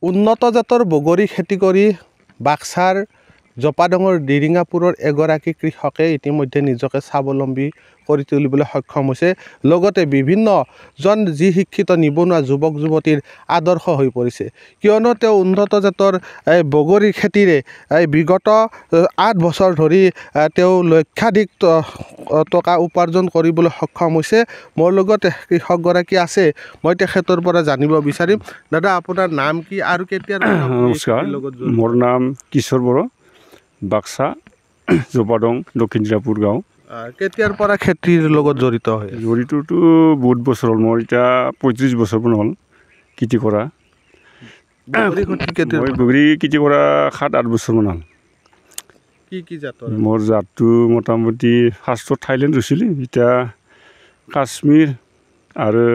উন্নত জাতৰ বগৰী খেতি কৰি বাক্সাৰ জপাডঙৰ দিৰিঙাপুৰৰ এগৰাকী কৃষকে ইতিমধ্যে নিজকে স্বাৱলম্বী কৰি তুলিবলৈ সক্ষম হৈছে লগতে বিভিন্নজন যি শিক্ষিত নিবনুৱা যুৱক যুৱতীৰ আদৰ্শ হৈ পৰিছে কিয়নো তেওঁ উন্নত জাতৰ বগৰী খেতিৰে বিগত 8 বছৰ ধৰি তেওঁ লক্ষাধিক টকা উপাৰ্জন কৰিবলৈ সক্ষম হৈছে মোৰ লগত কৃষকগৰাকী আছে মই তেখেতৰ পৰা জানিব বিচাৰিম দাদা আপোনাৰ নাম কি আৰু কেতিয়াৰ পৰা নমস্কাৰ মোৰ নাম কিশোৰ বড়ো বাক্সা জপাডং দক্ষিণ দিৰাপুৰ গাঁও কেতিয়াৰ পৰা খেতিৰ লগত জড়িত হয় জড়িতটো বহুত বছৰ হ'ল মোৰ এতিয়া 35 বছৰমান হ'ল খেতি কৰা বগৰী খেতি কৰা 7-8 বছৰমান হ'ল কি জাতৰ মোৰ জাতটো মোটামুটি ফাৰ্ষ্টত থাইলেণ্ড হৈছিলে এতিয়া কাশ্মীৰ আৰু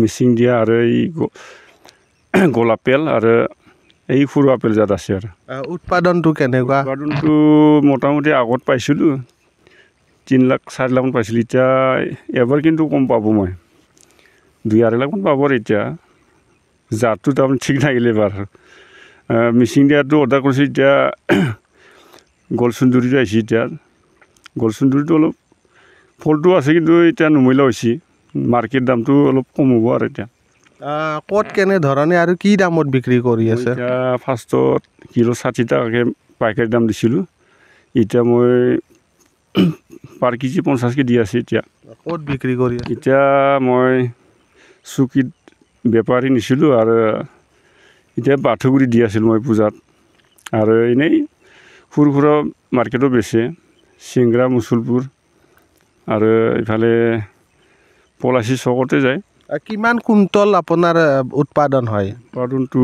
মিচিং দিয়া আৰু এই গোলাপেল আৰু এই সৰু আপেল জাত আছে আৰু উৎপাদনটো কেনেকুৱা উৎপাদনটো মোটামুটি আগত পাইছিলোঁ 3 লাখ 4 লাখমান পাইছিলোঁ এতিয়া এবাৰ কিন্তু কম পাব মই 2-2.5 লাখমান পাব আৰু এতিয়া জাতটো তাৰমানে ঠিক নাহিলে এবাৰ মিচিং দিয়াটো অৰ্ডাৰ কৰিছোঁ এতিয়া গলচুন্দৰীটো আহিছে এতিয়া গলচুন্দৰীটো অলপ ফলটো আছে কিন্তু এতিয়া নুমৈলা হৈছে মাৰ্কেট দামটো অলপ কম হ'ব আৰু এতিয়া ক'ত কেনেধৰণে আৰু কি দামত বিক্ৰী কৰি আছে এতিয়া ফাৰ্ষ্টত কিলো 60 টকাকৈ পাইকাৰী দাম দিছিলোঁ এতিয়া মই পাৰ কেজি 50কৈ দি আছে এতিয়া ক'ত বিক্ৰী কৰি আছে এতিয়া মই চুকীত বেপাৰী নিছিলোঁ আৰু এতিয়া বাথুগুৰি দি আছিল মই পূজাত আৰু এনেই সৰু সুৰা মাৰ্কেটো বেচে চিংৰা মুছলপুৰ আৰু ইফালে পলাচী চকতে যায় কিমান কুইণ্টল আপোনাৰ উৎপাদন হয় উৎপাদনটো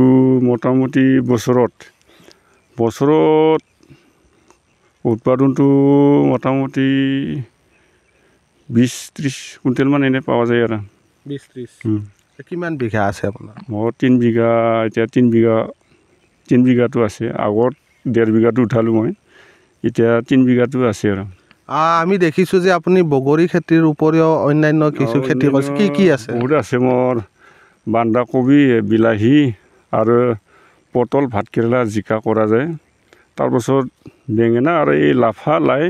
মোটামুটি বছৰত উৎপাদনটো মোটামুটি 20-30 কুইণ্টেলমান এনে পোৱা যায় আৰু 20-30 কিমান বিঘা আছে আপোনাৰ মোৰ 3 বিঘা এতিয়া 3 বিঘাটো আছে আগত 1.5 বিঘাটো উঠালোঁ মই এতিয়া 3 বিঘাটো আছে আৰু আমি দেখিছোঁ যে আপুনি বগৰী খেতিৰ উপৰিও অন্যান্য কিছু খেতি কৰিছে কি আছে বহুত আছে মোৰ বন্ধাকবি বিলাহী আৰু পটল ভাতকেৰেলা জিকা কৰা যায় তাৰপাছত বেঙেনা আৰু এই লাফা লাই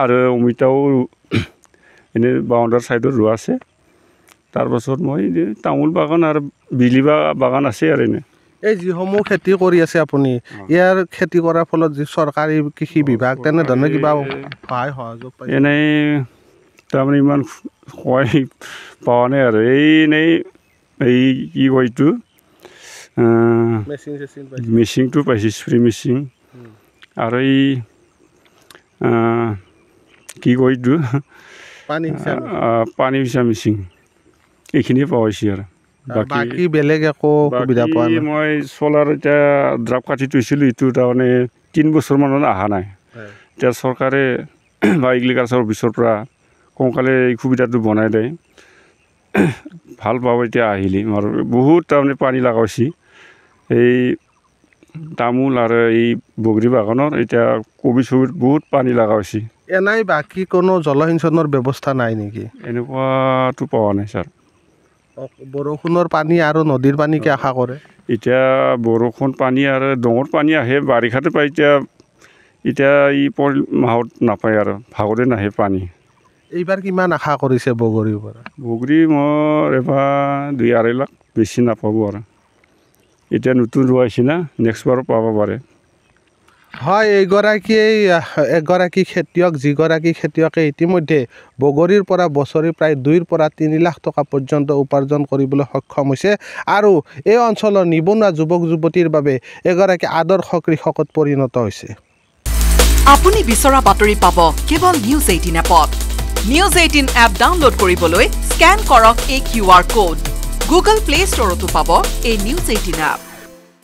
আৰু অমিতাও এনে বাউণ্ডাৰ ছাইডত ৰোৱা আছে তাৰপাছত মই তামোল বাগান আৰু বিলি বাগান আছে আৰু এনে এই যিসমূহ খেতি কৰি আছে আপুনি ইয়াৰ খেতি কৰাৰ ফলত যি চৰকাৰী কৃষি বিভাগ তেনেধৰণে কিবা সহায় সহযোগ পায় এনেই তাৰমানে ইমান সহায় পোৱা নাই আৰু এই কি কয় এইটো মেচিনটো পাইছে স্প্ৰে মেচিন আৰু এই কি কয় এইটো পানী সিঁচা মেচিন এইখিনিয়ে পোৱা হৈছে আৰু বাকী বেলেগ একো সুবিধা পোৱা নাই মই চলাৰ এতিয়া ড্ৰাফ কাটি থৈছিলোঁ এইটো তাৰমানে 3 বছৰমানত অহা নাই এতিয়া চৰকাৰে বা এগ্ৰিকালচাৰ অফিচৰ পৰা সোনকালে এই সুবিধাটো বনাই দিয়ে ভাল পাব এতিয়া আহিলে আৰু বহুত তাৰমানে পানী লগা হৈছে এই তামোল আৰু এই বগৰী বাগানৰ এতিয়া কবি চবিত বহুত পানী লগা হৈছে এনেই বাকী কোনো জলসিঞ্চনৰ ব্যৱস্থা নাই নেকি এনেকুৱাটো পোৱা নাই ছাৰ বৰষুণৰ পানী আৰু নদীৰ পানীকে আশা কৰে এতিয়া বৰষুণ পানী আৰু ডঙৰ পানী আহে বাৰিষাতে পায় এতিয়া এপ্ৰিল মাহত নাপায় আৰু ভাগতে নাহে পানী এইবাৰ কিমান আশা কৰিছে বগৰীৰ পৰা বগৰী মোৰ এবাৰ 2-2.5 লাখ বেছি নাপাব আৰু এতিয়া নতুন ৰোৱাইছে না নেক্সট বাৰো পাব পাৰে হয় এগৰাকী খেতিয়ক যিগৰাকী খেতিয়কে ইতিমধ্যে বগৰীৰ পৰা বছৰি প্ৰায় 2-3 লাখ টকা পৰ্যন্ত উপাৰ্জন কৰিবলৈ সক্ষম হৈছে আৰু এই অঞ্চলৰ নিবনুৱা যুৱক যুৱতীৰ বাবে এগৰাকী আদৰ্শ কৃষকত পৰিণত হৈছে আপুনি বিচৰা বাতৰি পাব কেৱল নিউজ 18 এপত নিউজ 18 এপ ডাউনলোড কৰিবলৈ স্ক্যান কৰক এই QR কোড গুগল প্লে ষ্টৰতো পাব এই নিউজ 18 এপ